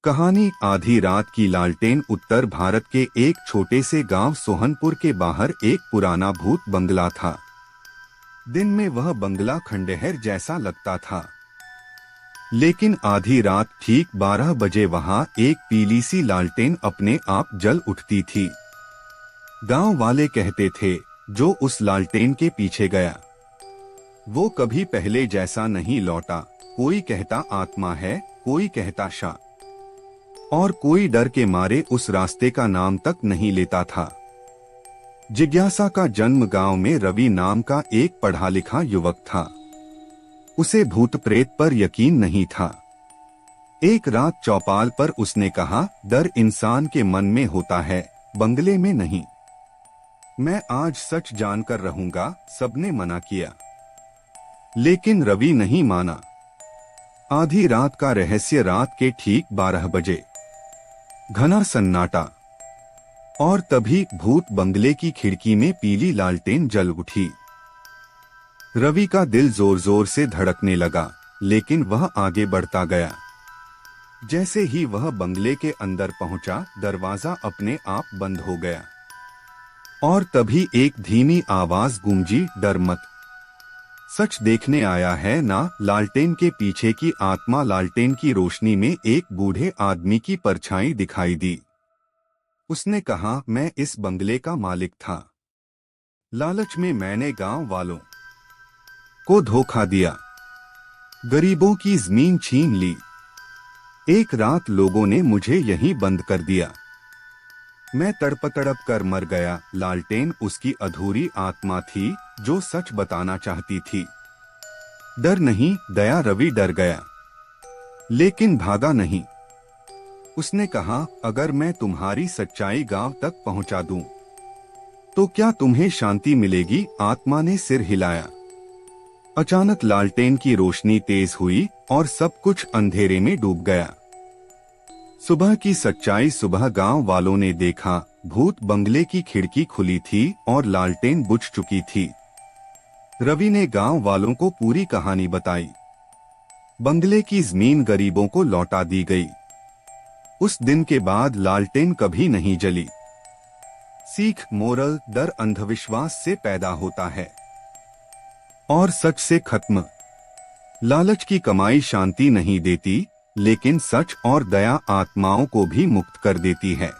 कहानी आधी रात की लालटेन। उत्तर भारत के एक छोटे से गांव सोहनपुर के बाहर एक पुराना भूत बंगला था। दिन में वह बंगला खंडहर जैसा लगता था, लेकिन आधी रात ठीक 12 बजे वहां एक पीली सी लालटेन अपने आप जल उठती थी। गांव वाले कहते थे, जो उस लालटेन के पीछे गया वो कभी पहले जैसा नहीं लौटा। कोई कहता आत्मा है, कोई कहता शा, और कोई डर के मारे उस रास्ते का नाम तक नहीं लेता था। जिज्ञासा का जन्म गांव में रवि नाम का एक पढ़ा लिखा युवक था। उसे भूत प्रेत पर यकीन नहीं था। एक रात चौपाल पर उसने कहा, डर इंसान के मन में होता है, बंगले में नहीं। मैं आज सच जानकर रहूंगा। सबने मना किया, लेकिन रवि नहीं माना। आधी रात का रहस्य। रात के ठीक 12 बजे घना सन्नाटा, और तभी भूत बंगले की खिड़की में पीली लालटेन जल उठी। रवि का दिल जोर जोर से धड़कने लगा, लेकिन वह आगे बढ़ता गया। जैसे ही वह बंगले के अंदर पहुंचा, दरवाजा अपने आप बंद हो गया, और तभी एक धीमी आवाज गूंजी, डर मत, सच देखने आया है ना। लालटेन के पीछे की आत्मा। लालटेन की रोशनी में एक बूढ़े आदमी की परछाई दिखाई दी। उसने कहा, मैं इस बंगले का मालिक था। लालच में मैंने गांव वालों को धोखा दिया, गरीबों की जमीन छीन ली। एक रात लोगों ने मुझे यहीं बंद कर दिया। मैं तड़प तड़प कर मर गया। लालटेन उसकी अधूरी आत्मा थी जो सच बताना चाहती थी। डर नहीं, दया। रवि डर गया, लेकिन भागा नहीं। उसने कहा, अगर मैं तुम्हारी सच्चाई गांव तक पहुंचा दूं, तो क्या तुम्हें शांति मिलेगी? आत्मा ने सिर हिलाया। अचानक लालटेन की रोशनी तेज हुई और सब कुछ अंधेरे में डूब गया। सुबह की सच्चाई। सुबह गांव वालों ने देखा, भूत बंगले की खिड़की खुली थी और लालटेन बुझ चुकी थी। रवि ने गांव वालों को पूरी कहानी बताई। बंगले की जमीन गरीबों को लौटा दी गई। उस दिन के बाद लालटेन कभी नहीं जली। सीख, मोरल, डर अंधविश्वास से पैदा होता है और सच से खत्म। लालच की कमाई शांति नहीं देती, लेकिन सच और दया आत्माओं को भी मुक्त कर देती है।